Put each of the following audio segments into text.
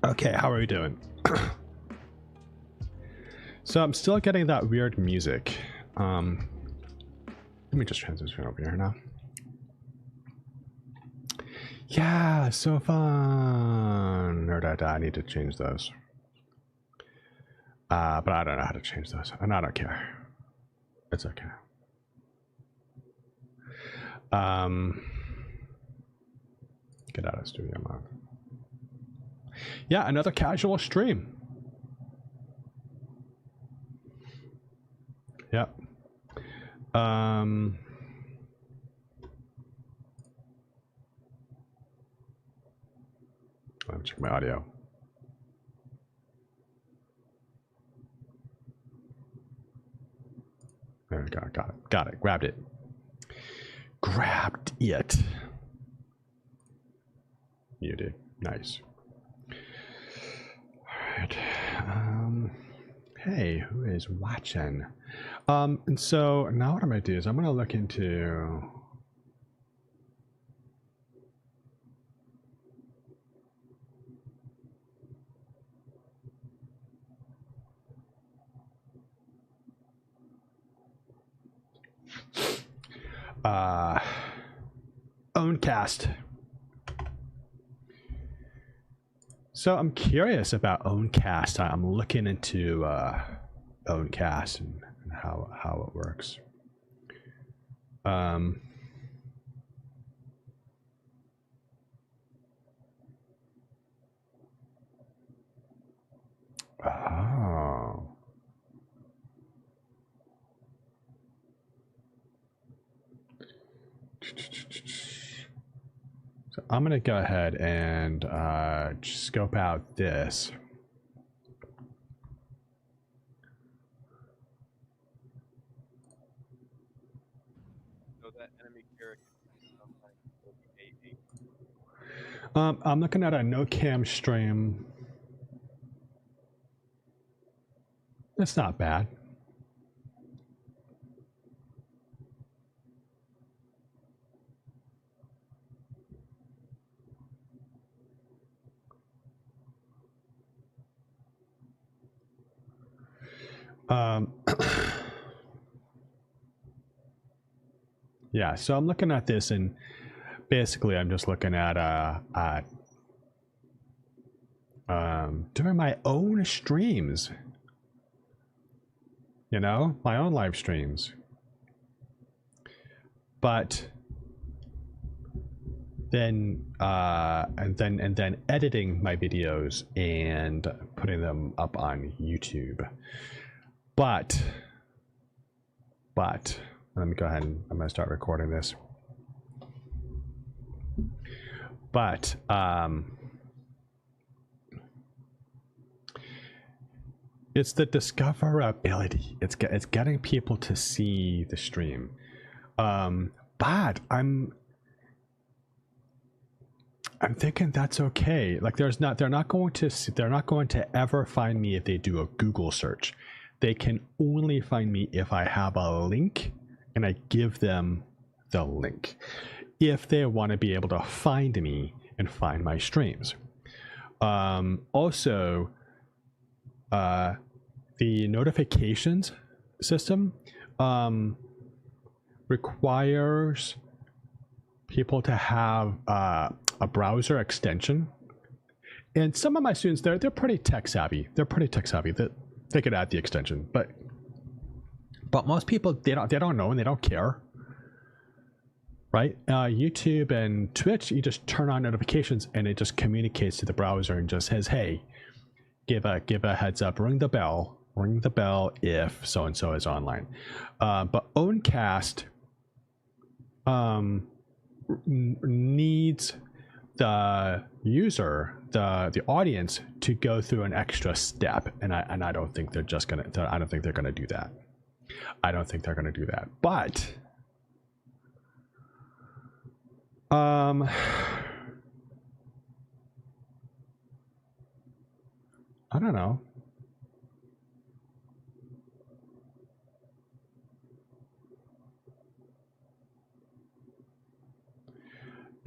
Okay, how are we doing? So I'm still getting that weird music. Let me just transition over here now. Yeah, so fun. I need to change those. But I don't know how to change those, and I don't care. It's okay. Get out of studio mode. Yeah, another casual stream. Yep. Let me check my audio. There we go. Got it. Grabbed it. Muted. Nice. All right. Hey, who is watching? And so now what I'm gonna do is I'm gonna look into Owncast. So I'm curious about Owncast. I'm looking into Owncast and how it works. Oh. So I'm gonna go ahead and scope out this. So that enemy character will be I'm looking at a no cam stream. It's not bad. Yeah, so I'm looking at this, and basically I'm just looking at doing my own streams. You know, my own live streams. But then and then editing my videos and putting them up on YouTube. But let me go ahead and I'm gonna start recording this. But it's the discoverability. It's getting people to see the stream. But I'm thinking that's okay. Like they're not going to ever find me if they do a Google search. They can only find me if I have a link and I give them the link. If they want to be able to find me and find my streams. Also, the notifications system requires people to have a browser extension, and some of my students they're pretty tech savvy. That they could add the extension, but most people they don't know and they don't care. Right? YouTube and Twitch, you just turn on notifications and it just communicates to the browser and just says, "Hey, give a heads up, ring the bell if so and so is online." But Owncast needs the user, the audience, to go through an extra step, and I don't think they're just gonna. I don't think they're gonna do that. But I don't know.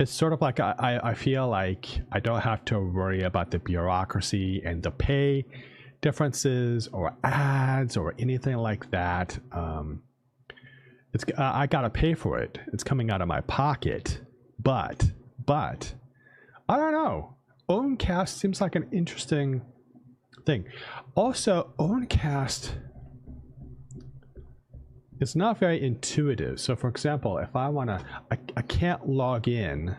it's sort of like I feel like I don't have to worry about the bureaucracy and the pay differences or ads or anything like that. It's I gotta pay for it. It's coming out of my pocket, but I don't know. Owncast seems like an interesting thing. Also, Owncast is not very intuitive. So, for example, if I wanna, I can't log in.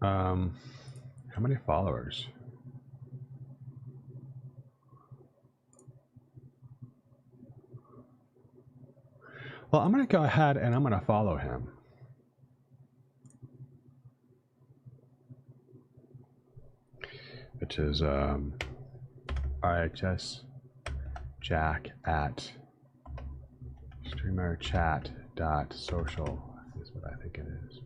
How many followers? Well, I'm gonna go ahead and I'm gonna follow him. Which is RHS Jack at streamerchat.social is what I think it is.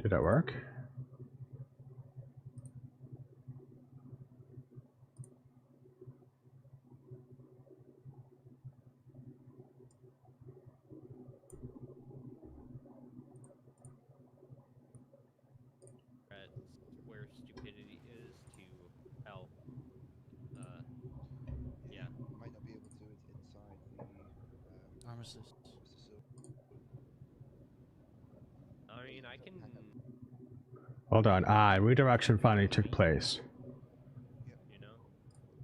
Did that work? Where stupidity is to help. Yeah. You might not be able to do it inside the Armistice. I mean, I can. Hold on. Redirection finally took place. You know.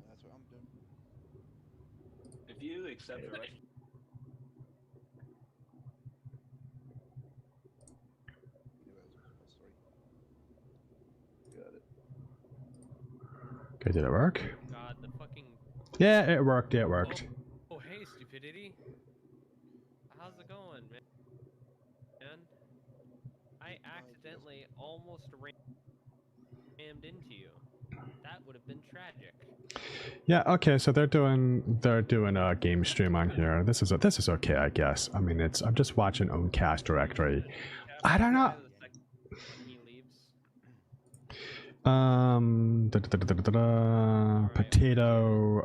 That's what I'm doing. If you accept the right. Got it. Okay, did it work? God, the fucking. Yeah, it worked. It worked. Oh, hey, stupidity. How's it going, man? I accidentally almost rammed into you. That would have been tragic. Yeah. Okay. So they're doing a game stream on here. This is okay, I guess. I mean, I'm just watching Owncast directory. I don't know. He leaves. Potato.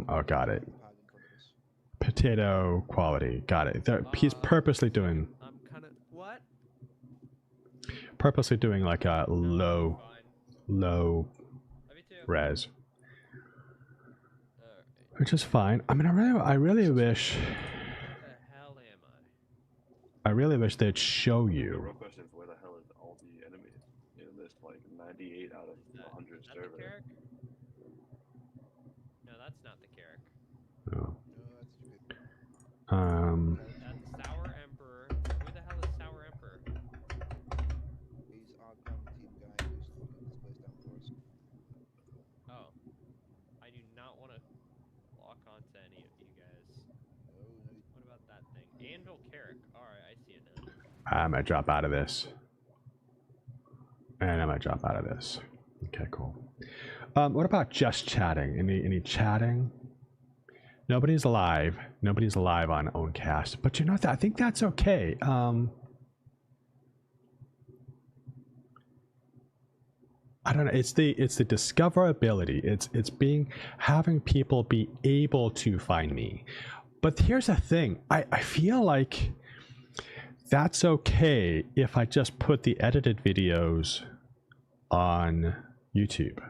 Oh, got it. Potato quality. Got it. He's purposely doing. I'm kind of what? Purposely doing like a low res, which is fine. I mean, I really wish. What the hell am I really wish they'd show The you. real question is where the hell is all the enemies in this like 98 out of 100 server? The Carrick? No, that's not the Carrick. Oh. No, that's stupid. That's Sour Emperor. Who the hell is Sour Emperor? He's our ground team guy who's locking this place down for us. Oh. I do not want to lock onto any of you guys. No. What about that thing? Anvil Carrick. Alright, I see it now. I'm gonna drop out of this, and I'm gonna drop out of this. Okay, cool. What about just chatting? Any chatting? Nobody's live. Nobody's live on Owncast, but you know that I think that's okay. I don't know. It's the discoverability. It's having people be able to find me. But here's the thing. I feel like that's okay if I just put the edited videos on YouTube.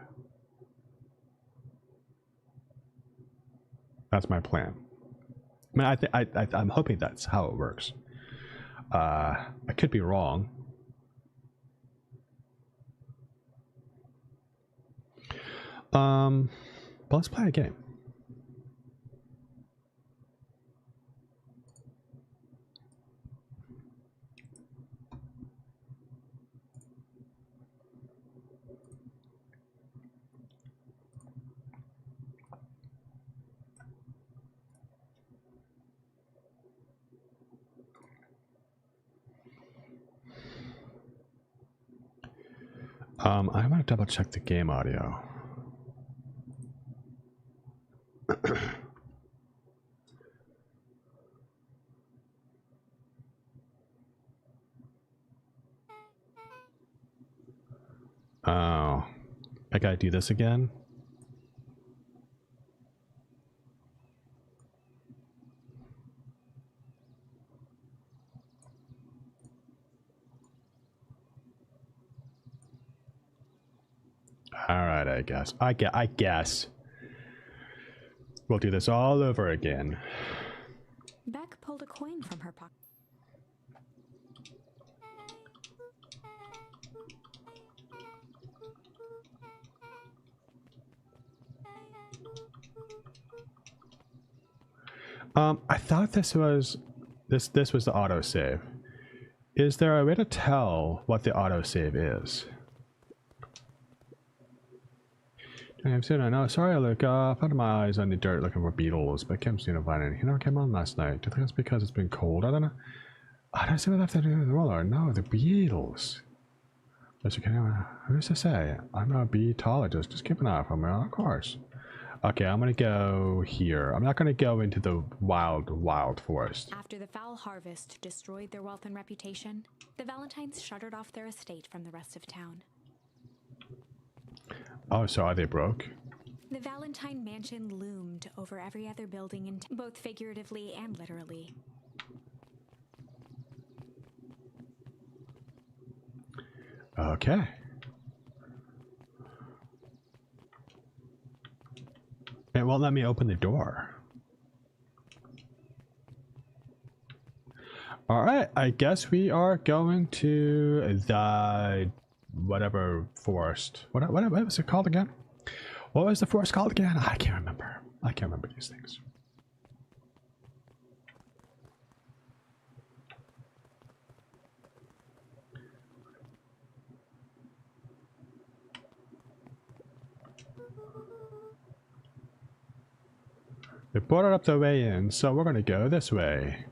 That's my plan. I mean, I'm hoping that's how it works. I could be wrong. But let's play a game. I'm gonna double check the game audio. Oh, I gotta do this again. All right, I guess. I guess we'll do this all over again. Beck pulled a coin from her pocket. I thought this was the autosave. Is there a way to tell what the autosave is? I'm saying I know. Sorry, I look up. Out of my eyes on the dirt looking for beetles, but I can't seem to find any. You never came on last night. Do you think it's because it's been cold? I don't know. I don't see what I have to do with the roller. No, the beetles. Who's to say? I'm not a beetologist. Just keep an eye on me, of course. Okay, I'm gonna go here. I'm not gonna go into the wild forest. After the foul harvest destroyed their wealth and reputation, the Valentines shuttered off their estate from the rest of town. Oh, so are they broke? The Valentine mansion loomed over every other building in both figuratively and literally. Okay. It won't let me open the door. Alright, I guess we are going to the whatever forest. What was it called again? What was the forest called again? I can't remember. I can't remember these things. We brought it up the way in, so we're gonna go this way.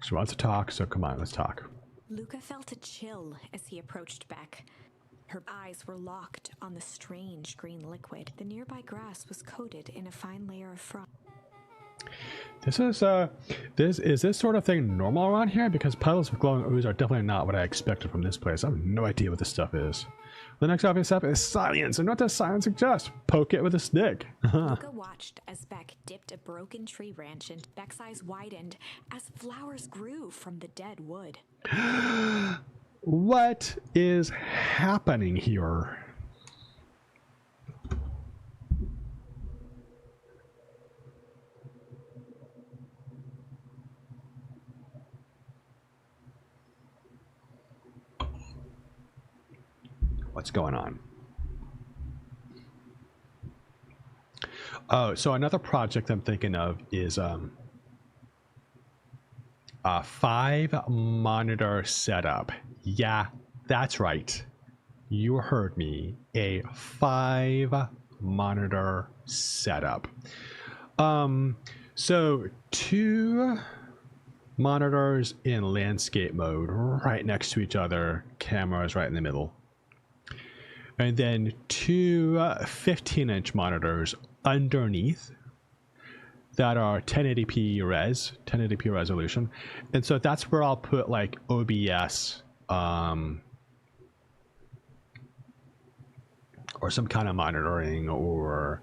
She wants to talk, so come on, let's talk. Luca felt a chill as he approached Beck. Her eyes were locked on the strange green liquid. The nearby grass was coated in a fine layer of frost. Is this sort of thing normal around here? Because puddles of glowing ooze are definitely not what I expected from this place. I have no idea what this stuff is. The next obvious step is science, and what does science suggest? Poke it with a stick. Luca watched as Beck dipped a broken tree branch and Beck's eyes widened as flowers grew from the dead wood. What is happening here? What's going on? Oh, so another project I'm thinking of is a 5-monitor setup. Yeah, that's right. You heard me. A 5-monitor setup. So 2 monitors in landscape mode right next to each other, cameras right in the middle. And then 2 15-inch monitors underneath that are 1080p resolution. And so that's where I'll put like OBS or some kind of monitoring, or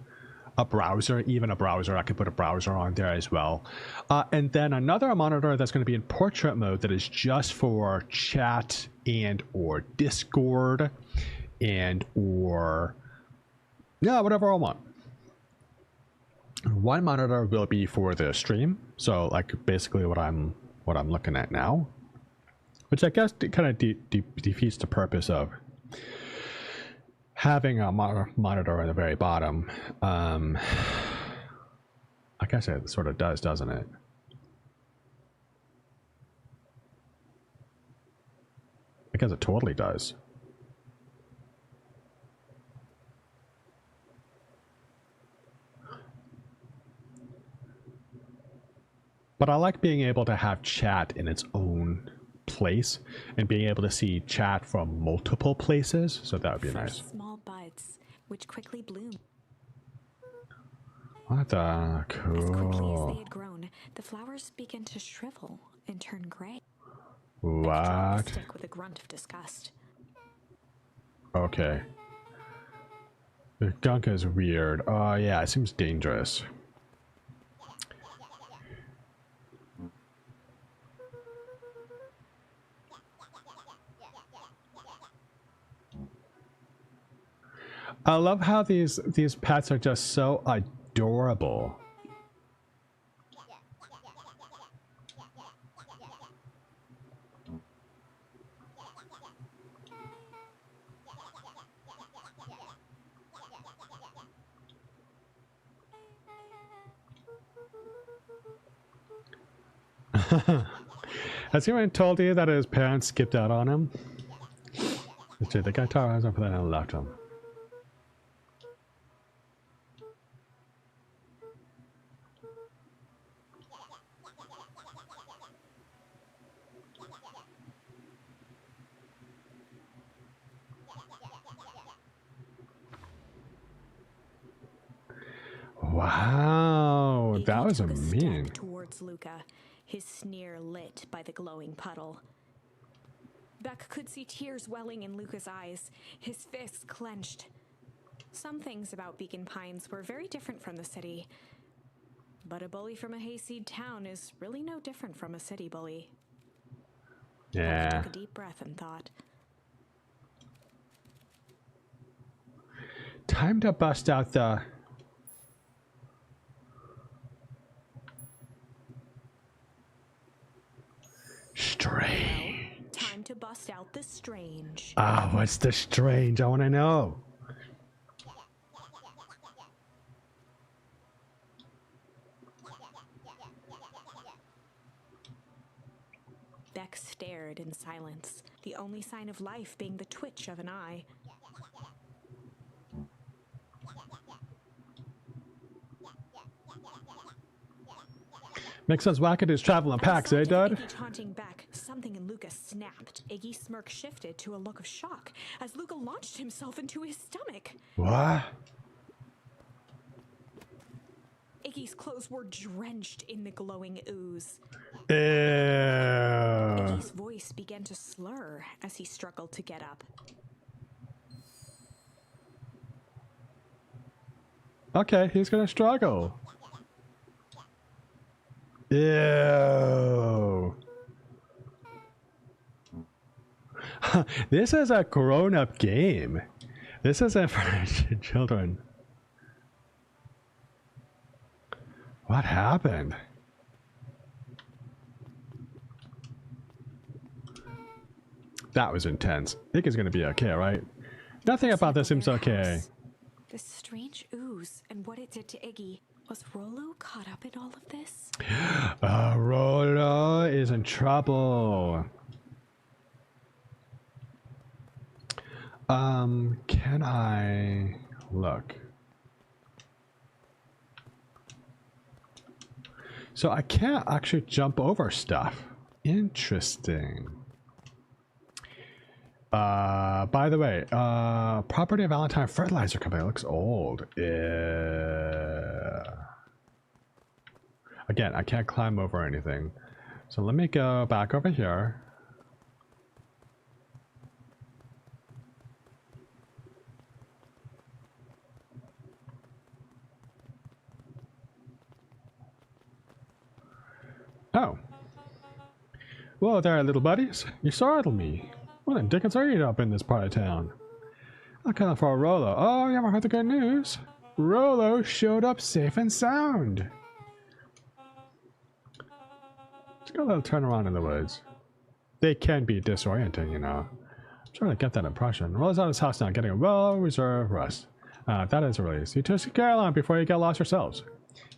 a browser, even a browser. I could put a browser on there as well. And then another monitor that's going to be in portrait mode that is just for chat and or Discord and or whatever I want. One monitor will be for the stream, so like basically what I'm looking at now, which I guess kind of defeats the purpose of having a monitor at the very bottom. I guess it sort of does, doesn't it? I guess it totally does. But but I like being able to have chat in its own place and being able to see chat from multiple places. So that would be nice. Small buds, which quickly bloomed. What the As quickly as they cool. had grown, the flowers began to shrivel and turn gray. Beck dropped the What? stick with a grunt of disgust. Okay. The gunk is weird. Oh yeah, it seems dangerous. I love how these pets are just so adorable. Has anyone told you that his parents skipped out on him? The guitar has up and left him. Wow, that Iggy was took a a mean. step towards Luca, his sneer lit by the glowing puddle. Beck could see tears welling in Luca's eyes, his fists clenched. Some things about Beacon Pines were very different from the city, but a bully from a hayseed town is really no different from a city bully. Beck Yeah. took a deep breath and thought, Time to bust out the... Strange. time to bust out the strange. Ah, what's the strange? I want to know. Beck stared in silence, the only sign of life being the twitch of an eye. Makes sense. Wackadoos travel in packs, eh, Dud? Iggy taunting Beck, something in Luca snapped. Iggy's smirk shifted to a look of shock as Luca launched himself into his stomach. What? Iggy's clothes were drenched in the glowing ooze. Ew. Iggy's voice began to slur as he struggled to get up. Okay, he's gonna struggle. Ew. This is a grown-up game. This isn't for children. What happened? That was intense. Iggy's gonna be okay, right? Nothing about this seems okay. The strange ooze and what it did to Iggy. Was Rolo caught up in all of this? Rolo is in trouble. Can I look? So I can't actually jump over stuff. Interesting. By the way, Property of Valentine Fertilizer Company looks old. Yeah. Again, I can't climb over anything. So let me go back over here. Oh. Whoa there, little buddies. You startled me. What in dickens are you up in this part of town? I'm coming for a Rolo. Oh, you haven't heard the good news? Rolo showed up safe and sound. Let's go a little turn around in the woods. They can be disorienting, you know. I'm trying to get that impression. Rolo's at his house now, getting a well-reserved rest. That is a release. You two get along before you get lost yourselves.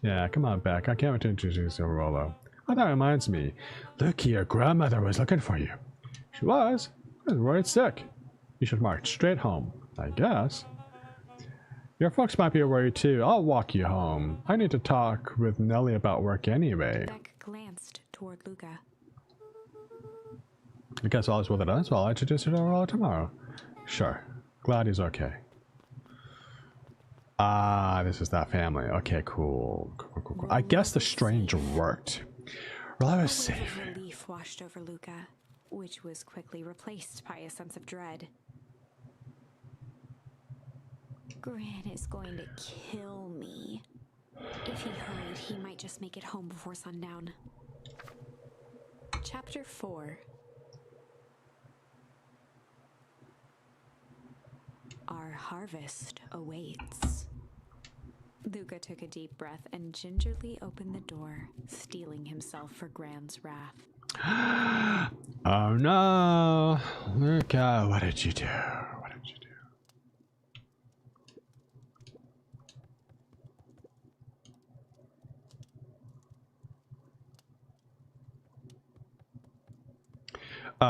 Yeah, come on, Beck. I can't wait to introduce you to Rolo. Oh, that reminds me. Look, your grandmother was looking for you. She was? I was worried sick. You should march straight home, I guess. Your folks might be worried too. I'll walk you home. I need to talk with Nellie about work anyway. Beck glanced toward Luca. I guess all is well that ends. Well, I'll introduce you to Rolo tomorrow. Sure. Glad he's okay. Ah, this is that family. Okay, cool. Cool. I guess the strange worked. Rolo was A wave safe. of relief washed over Luca, which was quickly replaced by a sense of dread. Gran is going to kill me. If he hurried, he might just make it home before sundown. Chapter 4. Our harvest awaits. Luca took a deep breath and gingerly opened the door, steeling himself for Gran's wrath. Oh no! Luca, what did you do? What did you do?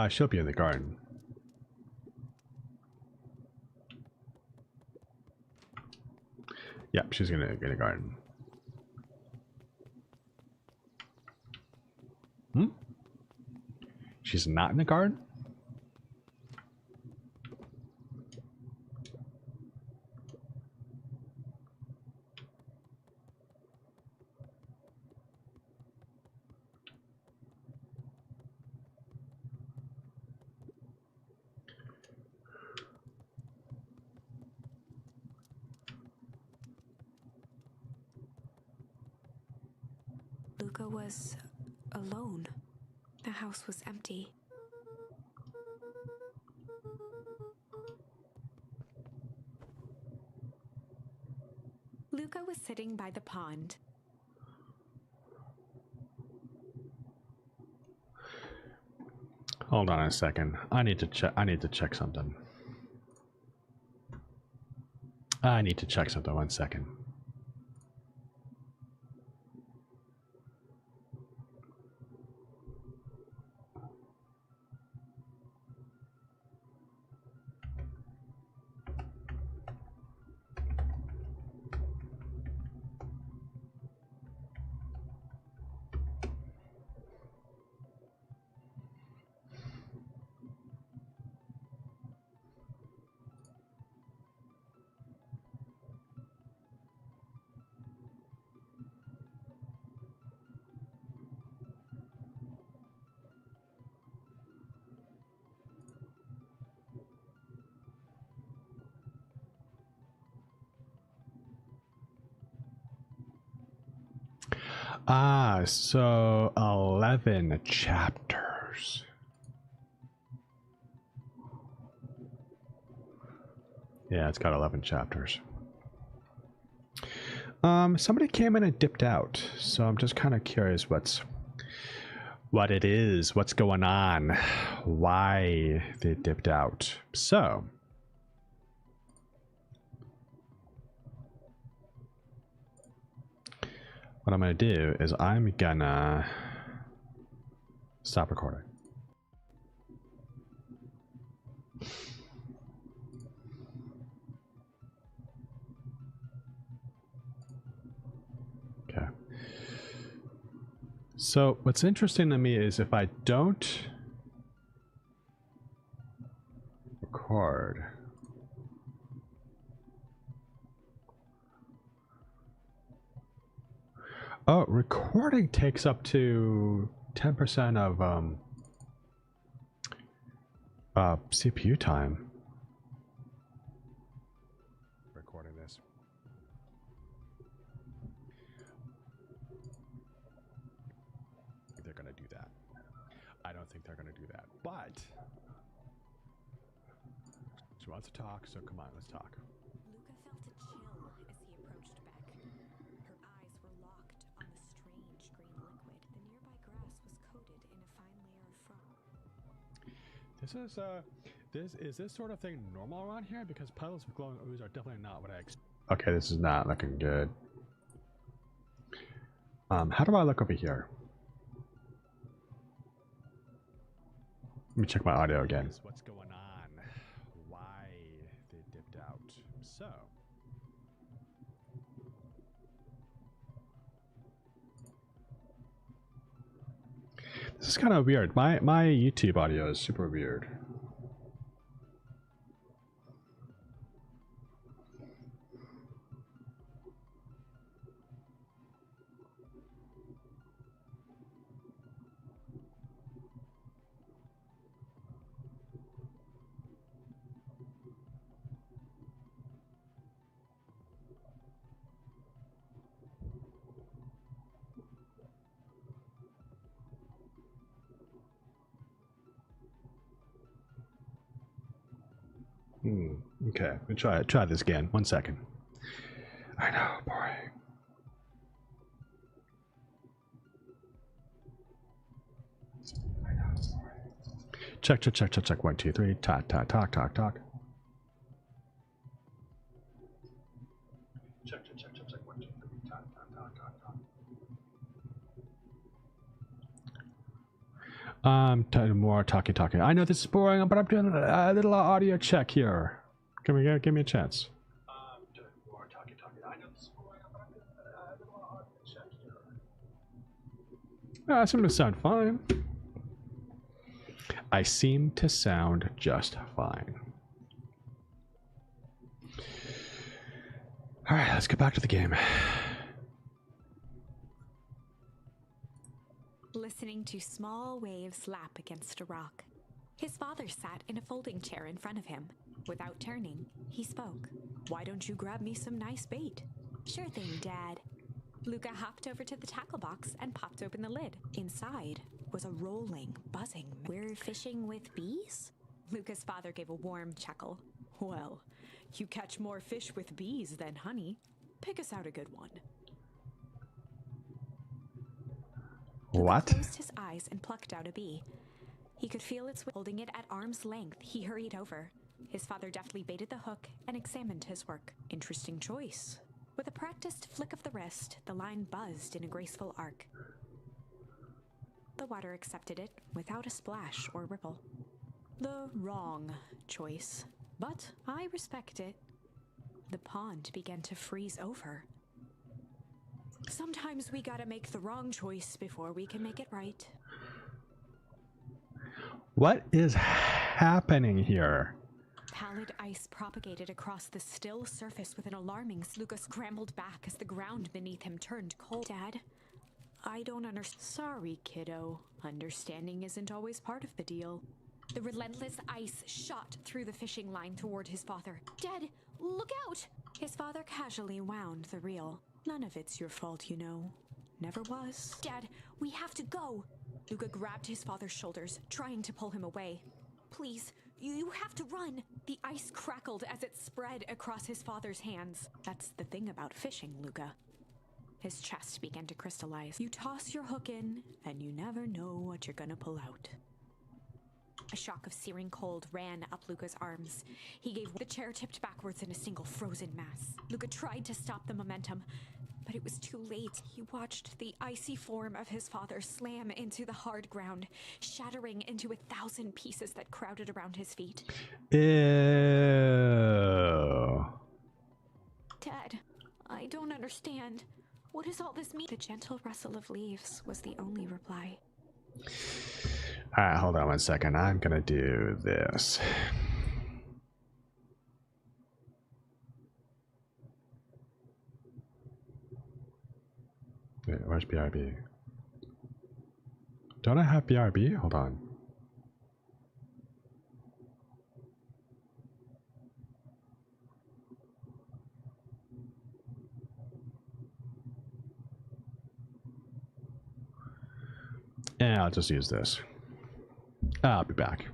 She'll be in the garden. Yep, she's gonna get a garden. Hmm? She's not in the garden? Luca was alone. The house was empty. Luca was sitting by the pond. Hold on a second. I need to check something. I need to check something. 1 second. Ah, so 11 chapters. Yeah, it's got 11 chapters. Somebody came in and dipped out, so I'm just kind of curious what it is, what's going on, why they dipped out. So what I'm gonna do is I'm gonna stop recording. Okay. So what's interesting to me is if I don't record, oh, recording takes up to 10% of CPU time. Recording this. They're gonna do that. I don't think they're gonna do that, but she wants to talk, so come on, let's talk. Luca felt a chill as he approached Beck. Her eyes were locked on the strange green liquid. The nearby grass was coated in a fine layer of froth. Is this sort of thing normal around here? Because puddles of glowing ooze are definitely not what I expect. Okay, this is not looking good. How do I look over here? Let me check my audio again. What's going on? Why they dipped out? So This is kind of weird. My YouTube audio is super weird. Okay, we try this again. 1 second. I know, boy. Check, check, check, check, check. 1, 2, 3. Talk, talk, talk, talk, talk. Check, check, check, check, check. 1, 2, 3. Talk, talk, talk, talk, talk. More talking, talking. I know this is boring, but I'm doing a little audio check here. Give me a chance. Doing more talking, talking. I know this is boring, but I'm doing a little audio check here. I seem to sound fine. I seem to sound just fine. All right, let's get back to the game. Listening to small waves lap against a rock. His father sat in a folding chair in front of him. Without turning, he spoke. "Why don't you grab me some nice bait?" "Sure thing, Dad." Luca hopped over to the tackle box and popped open the lid. Inside was a rolling, buzzing. "We're fishing with bees?" Luca's father gave a warm chuckle. "Well, you catch more fish with bees than honey. Pick us out a good one." What? Luca closed his eyes and plucked out a bee. He could feel its holding it at arm's length. He hurried over. His father deftly baited the hook and examined his work. "Interesting choice." With a practiced flick of the wrist, the line buzzed in a graceful arc. The water accepted it without a splash or ripple. "The wrong choice, but I respect it." The pond began to freeze over. "Sometimes we gotta make the wrong choice before we can make it right." What is happening here? Pallid ice propagated across the still surface with an alarming. Luca scrambled back as the ground beneath him turned cold. "Dad, I don't understand." "Sorry, kiddo. Understanding isn't always part of the deal." The relentless ice shot through the fishing line toward his father. "Dad, look out!" His father casually wound the reel. "None of it's your fault, you know. Never was." "Dad, we have to go." Luca grabbed his father's shoulders, trying to pull him away. "Please, you have to run." The ice crackled as it spread across his father's hands. "That's the thing about fishing, Luca." His chest began to crystallize. "You toss your hook in, and you never know what you're gonna pull out." A shock of searing cold ran up Luca's arms. The chair tipped backwards in a single frozen mass. Luca tried to stop the momentum, but it was too late. He watched the icy form of his father slam into the hard ground, shattering into 1,000 pieces that crowded around his feet. Ew. "Dad, I don't understand. What does all this mean?" The gentle rustle of leaves was the only reply. Alright, hold on 1 second. I'm gonna do this. Wait, where's BRB? Don't I have BRB? Hold on. And I'll just use this. I'll be back.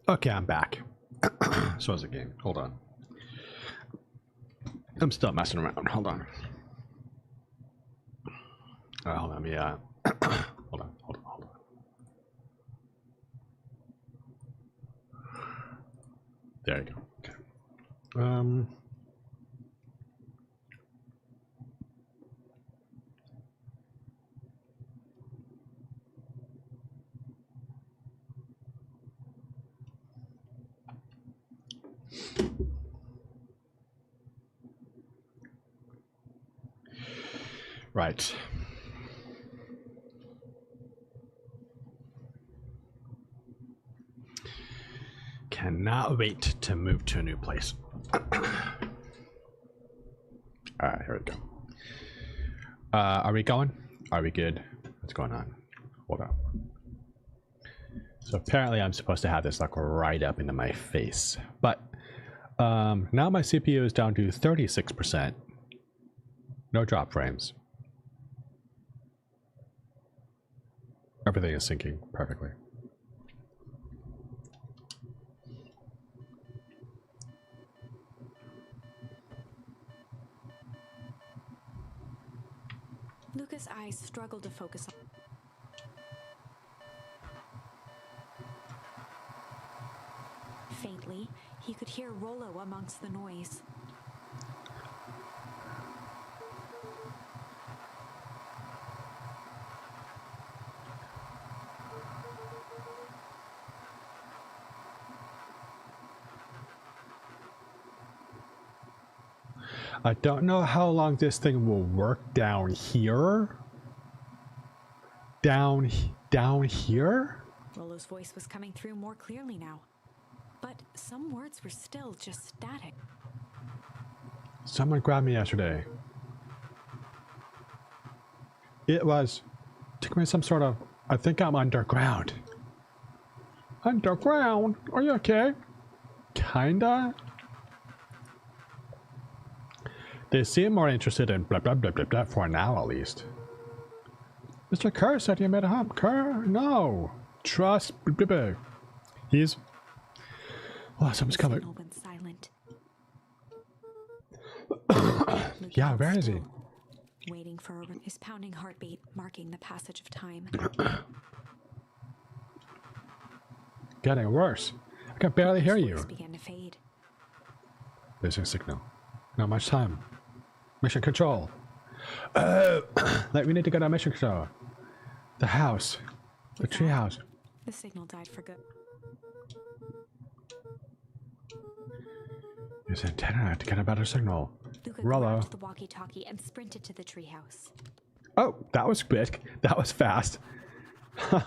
Okay, I'm back. So is the game. Hold on. I'm still messing around. Hold on. Hold on. Let me, hold on. There you go. Okay. Right. Cannot wait to move to a new place. Alright, here we go. Are we going? Are we good? What's going on? Hold on. So apparently I'm supposed to have this like right up into my face. But now my CPU is down to 36%. No drop frames. Everything is syncing perfectly. Lucas' eyes struggled to focus on. Faintly, he could hear Rolo amongst the noise. I don't know how long this thing will work down here. Down here? Rolo's voice was coming through more clearly now, but some words were still just static. Someone grabbed me yesterday. It took me some sort of, I think I'm underground. Underground? Are you okay? Kinda? They seem more interested in blah blah blah blah blah for now at least. Mr. Kerr said you made a hump. Kerr? No. Trust. Blah, blah, blah. He's... Oh, someone's coming. Went silent. Yeah, where is he? Waiting for his pounding heartbeat, marking the passage of time. Getting worse. I can barely hear His you. voice began to fade. Losing signal. Not much time. Mission control. Like we need to go to mission control. The house. The tree house. The signal died for good. Use antenna to get a better signal. Luca Rolo. grabbed the walkie-talkie and sprinted to the treehouse. Oh, that was quick. That was fast.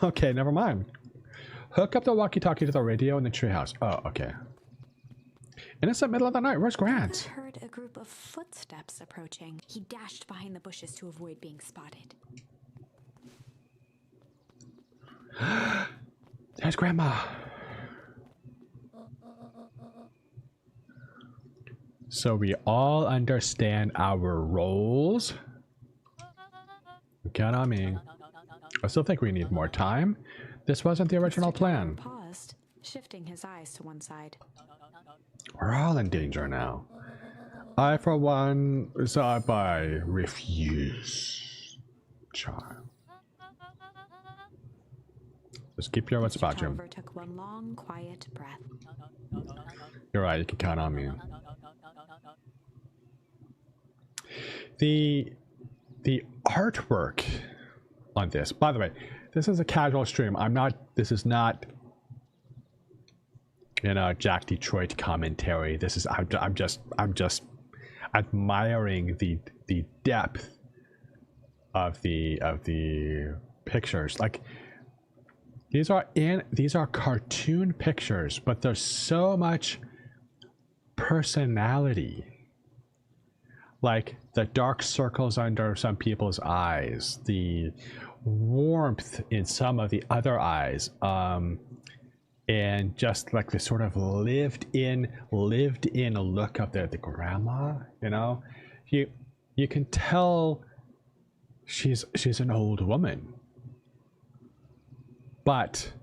Okay, never mind. Hook up the walkie-talkie to the radio in the treehouse. Oh, okay. And it's the middle of the night. Where's Grant? Luca heard a group of footsteps approaching. He dashed behind the bushes to avoid being spotted. There's Grandma. So we all understand our roles. Count on me. I still think we need more time. This wasn't the original plan. Paused, shifting his eyes to one side. We're all in danger now. I, for one, refuse. Child. Just keep your wits about you. Oliver took one long, quiet breath. You're right, you can count on me. The artwork on this, by the way, this is a casual stream. This is not, you know, Jack Detroit commentary. This is, I'm just admiring the depth of the pictures. Like, these are cartoon pictures, but there's so much personality. Like the dark circles under some people's eyes, the warmth in some of the other eyes, and just like the sort of lived in look of the grandma. You know, you can tell she's an old woman, but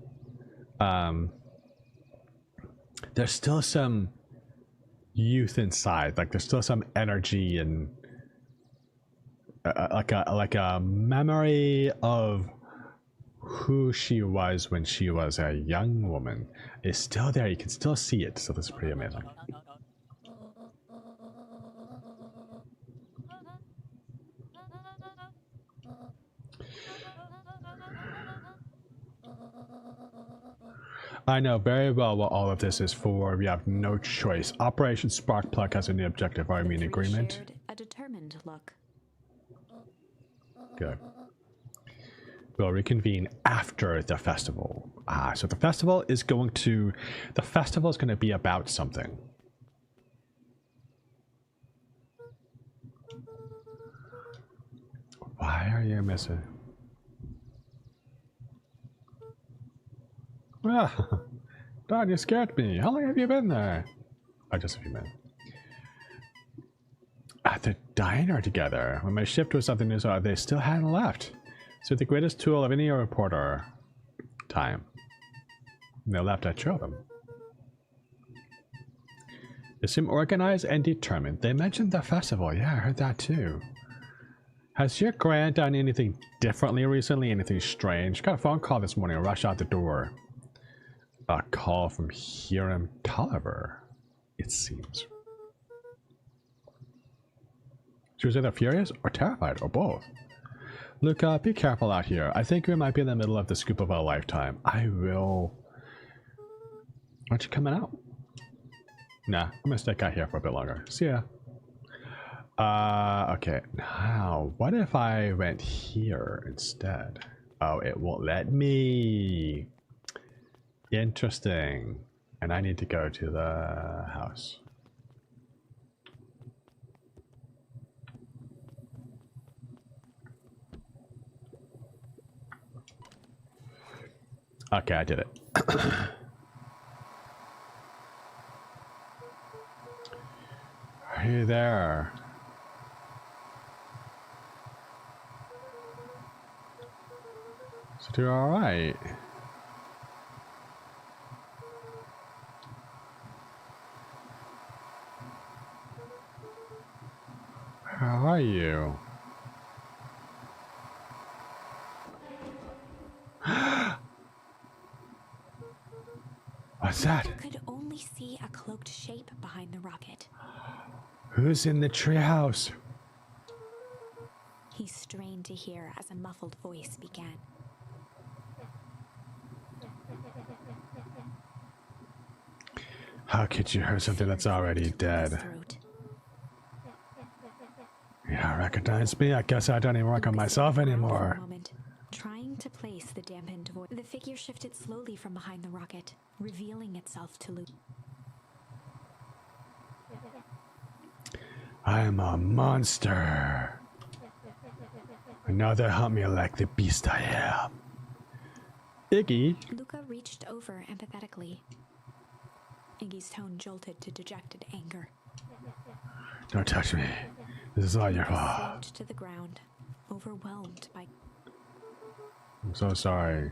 there's still some youth inside. Like there's still some energy and like a memory of who she was when she was a young woman is still there. You can still see it. So that's pretty amazing. I know very well what all of this is for. We have no choice. Operation Sparkplug has a new objective. Are we in agreement? Shared a determined look. Good. We'll reconvene after the festival. So the festival is going to be about something. Why are you missing? Ah, Don, you scared me. How long have you been there? Oh, just a few minutes. At the diner together. When my shift was something new, so they still hadn't left. So the greatest tool of any reporter. Time. And they left at 2 of them. They seem organized and determined. They mentioned the festival. Yeah, I heard that too. Has your grand done anything differently recently? Anything strange? Got a phone call this morning. Rush out the door. A call from Hiram Tolliver, it seems. She was either furious or terrified or both. Luca, be careful out here. I think we might be in the middle of the scoop of a lifetime. I will. Aren't you coming out? Nah, I'm gonna stick out here for a bit longer. See ya. Okay. Now, what if I went here instead? Oh, it won't let me. Interesting. And I need to go to the house. Okay, I did it. Are you there? So do all right. How are you? What's that? Could only see a cloaked shape behind the rocket. Who's in the treehouse? He strained to hear as a muffled voice began. How could you hurt something that's already dead? Yeah, recognize me? I guess I don't even work on myself anymore. Trying to place the dampened voice, the figure shifted slowly from behind the rocket, revealing itself to Luke. I'm a monster. Another hunt me like the beast I am. Iggy. Luca reached over empathetically. Iggy's tone jolted to dejected anger. Don't touch me. This is all your Luca fault. slumped to the ground, overwhelmed by. I'm so sorry.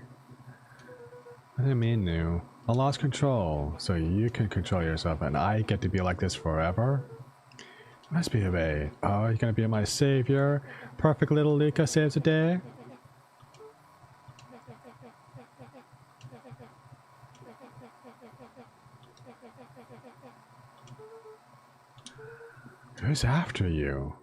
I didn't mean to. I lost control, so you can control yourself, and I get to be like this forever? Must be a way. Oh, you're gonna be my savior? Perfect little Luca saves the day? Who's after you?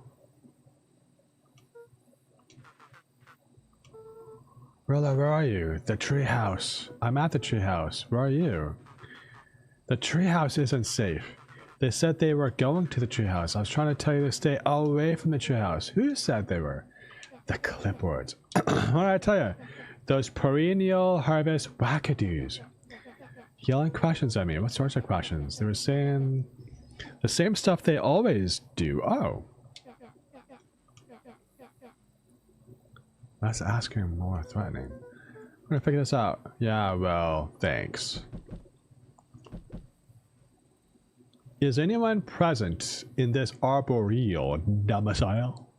Rolo, where are you? The treehouse. I'm at the treehouse. Where are you? The treehouse isn't safe. They said they were going to the treehouse. I was trying to tell you to stay away from the treehouse. Who said they were? The clipboards. What did I tell you? Those perennial harvest wackadoos. Yelling questions at me. What sorts of questions? They were saying the same stuff they always do. Oh. That's asking more threatening. I'm gonna figure this out. Yeah, well, thanks. Is anyone present in this arboreal domicile?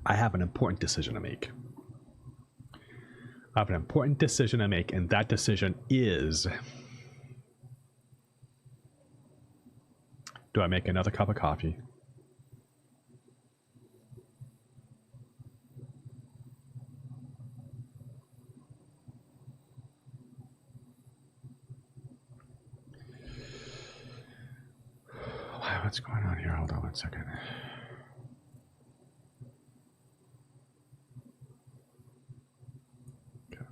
I have an important decision to make. I have an important decision to make, and that decision is... Do I make another cup of coffee? Wow, what's going on here? Hold on one second. Okay.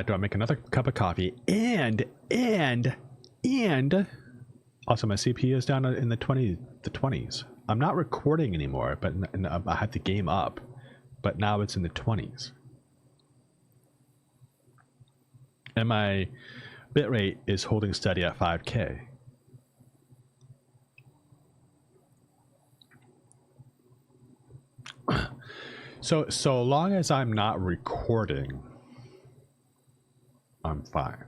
Do I make another cup of coffee? And also my CPU is down in the 20s. I'm not recording anymore, but I had the game up, but now it's in the 20s. And my bitrate is holding steady at 5K. So long as I'm not recording, I'm fine.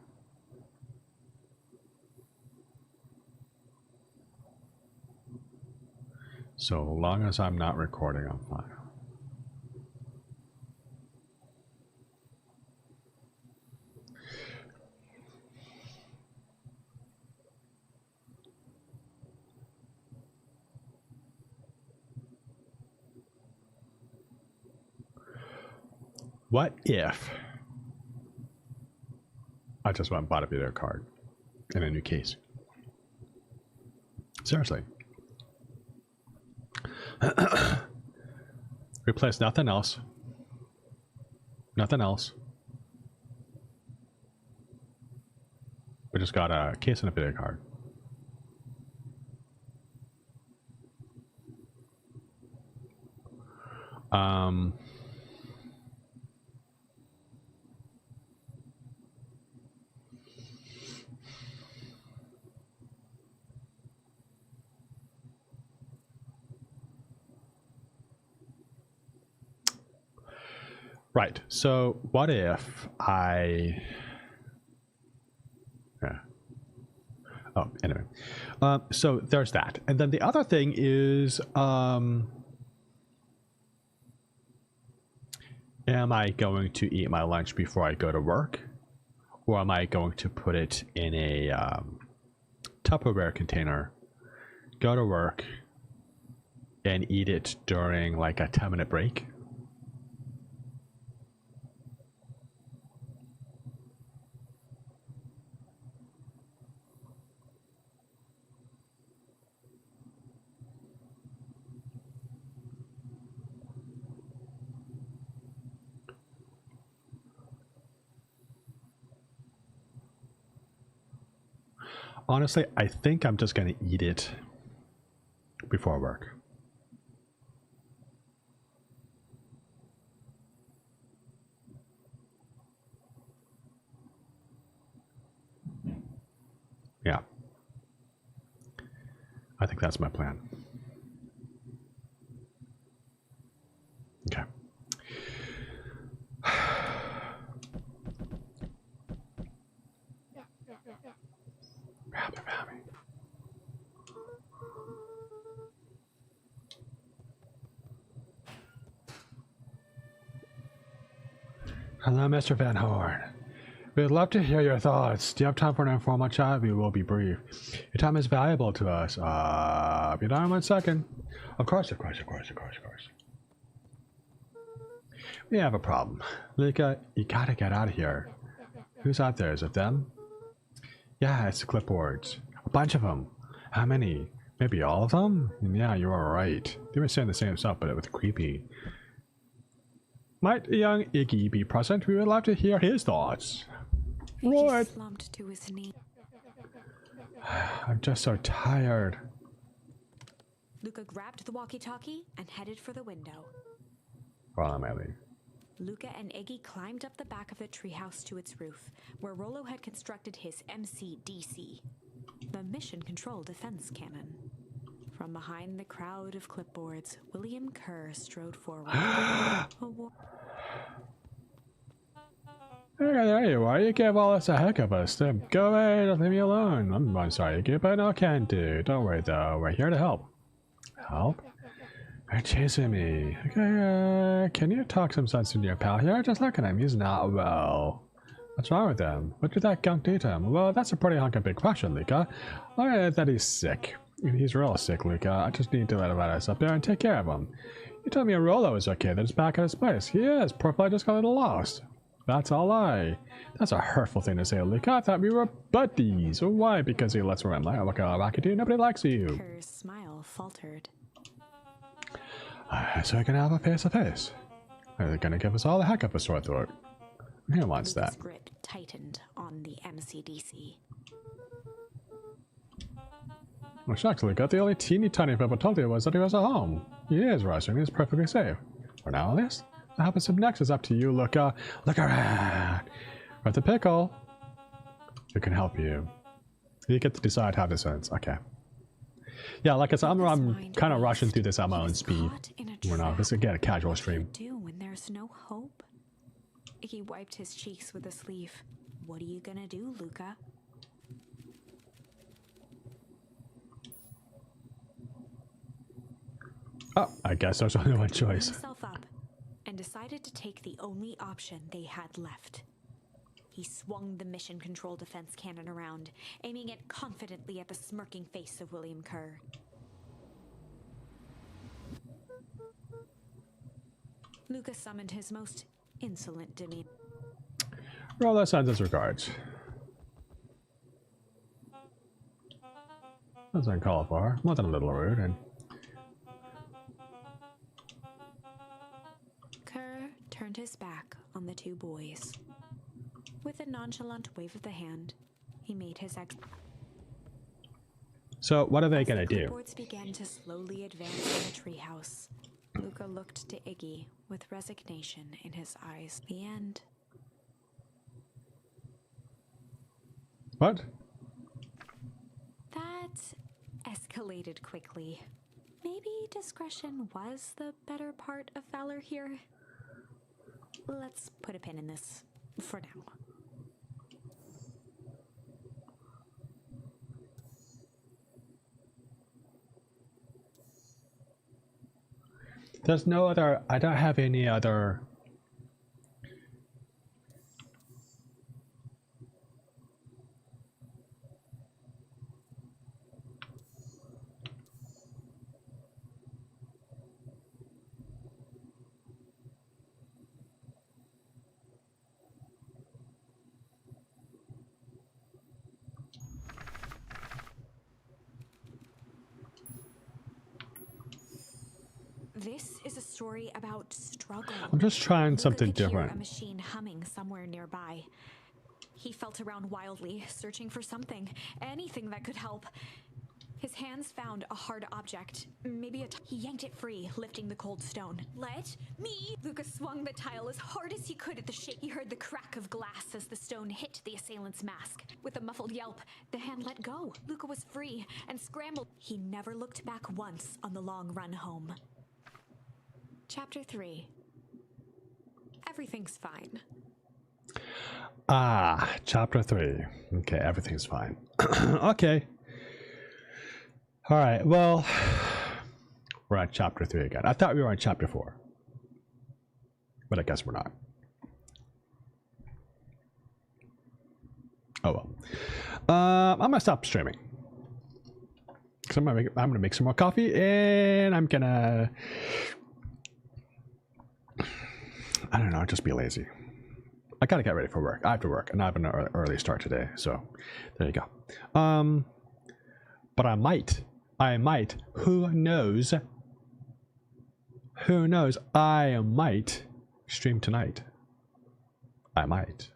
So long as I'm not recording, I'm fine. What if I just went and bought a video card in a new case? Seriously. Replace nothing else. Nothing else. We just got a case and a video card. Right. So what if I... Yeah. Oh, anyway. So there's that. And then the other thing is, am I going to eat my lunch before I go to work? Or am I going to put it in a Tupperware container, go to work, and eat it during like a 10-minute break? Honestly, I think I'm just going to eat it before work. Yeah. I think that's my plan. Okay. Rabby. Hello, Mr. Van Horn. We'd love to hear your thoughts. Do you have time for an informal chat? We will be brief. Your time is valuable to us. Be done in 1 second. Of course. We have a problem. Luca, you gotta get out of here. Who's out there? Is it them? Yeah, it's the clipboards. A bunch of them. How many? Maybe all of them? Yeah, you are right. They were saying the same stuff, but it was creepy. Might young Iggy be present? We would love to hear his thoughts. Right. He slumped to his knee. I'm just so tired. Luca grabbed the walkie-talkie and headed for the window. Well, I might leave. Luca and Iggy climbed up the back of the treehouse to its roof, where Rolo had constructed his MCDC, the Mission Control Defense Cannon. From behind the crowd of clipboards, William Kerr strode forward. Hey, there you are. You gave all us a heck of a step. Go away, don't leave me alone. I'm sorry, Iggy, but no can do. Don't worry, though. We're here to help. Help? They're chasing me. Okay, can you talk some sense into your pal here? Just look at him. He's not well. What's wrong with him? What did that gunk do to him? Well, that's a pretty hunk of big question, Luca. I that he's sick. He's real sick, Luca. I just need to let us up there and take care of him. You told me Rolo is okay, that he's back at his place. He is. Poor fella just got a little lost. That's a lie. That's a hurtful thing to say, Luca. I thought we were buddies. Why? Because he lets me run like a rocket dude. Nobody likes you. Her smile faltered. So we can have a face-to-face. They're gonna give us all a heck of a sore throat. Who wants Luca's that? grip tightened on the MCDC. Well, shucks, Luca. The only teeny tiny people told you was that he was at home. He is rushing. He's perfectly safe. For now, at least. What happens next is up to you, Luca. Look around. Right the pickle. Who can help you? You get to decide how this ends. Okay. Yeah, like I said, I'm kind of rushing through this at my own speed. We're not. This is again a casual stream. What do you do when there's no hope? He wiped his cheeks with a sleeve. What are you gonna do, Luca? Oh, I guess there's only one He drew choice. himself up and decided to take the only option they had left. He swung the mission control defense cannon around, aiming it confidently at the smirking face of William Kerr. Luca summoned his most insolent demeanor. Rolo sends his regards. That's uncalled for. More than a little rude, and Kerr turned his back on the two boys. With a nonchalant wave of the hand, he made his exit. so what are they gonna The do? boards began to slowly advance in the treehouse. Luca looked to Iggy with resignation in his eyes. The end. What? That escalated quickly. Maybe discretion was the better part of valor here. Let's put a pin in this for now. There's no other. I don't have any other. This is a story about struggle. I'm just trying Luca something could hear different. a machine humming somewhere nearby. He felt around wildly, searching for something, anything that could help. His hands found a hard object, maybe he yanked it free, lifting the cold stone. Let me! Luca swung the tile as hard as he could at the shake. He heard the crack of glass as the stone hit the assailant's mask. With a muffled yelp, the hand let go. Luca was free and scrambled. He never looked back once on the long run home. Chapter 3. Everything's fine. Ah, chapter 3. Okay, everything's fine. Okay. All right. Well, we're at chapter 3 again. I thought we were on chapter 4, but I guess we're not. Oh well. I'm gonna stop streaming because I'm gonna make some more coffee, and I'm gonna, I don't know, just be lazy. I gotta get ready for work. I have to work, and I have an early start today, so there you go. But I might. Who knows? Who knows? I might stream tonight. I might.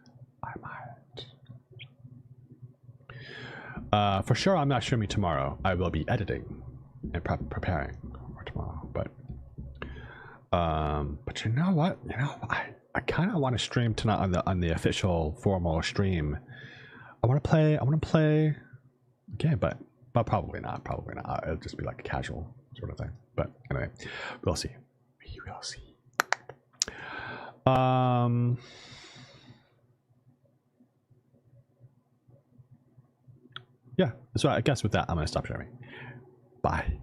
For sure, I'm not streaming tomorrow. I will be editing and preparing for tomorrow. But you know what? I kind of want to stream tonight on the official formal stream. I want to play a game, but probably not. It'll just be like a casual sort of thing. But anyway, we'll see. We will see. Yeah. So I guess with that, I'm gonna stop sharing. Bye.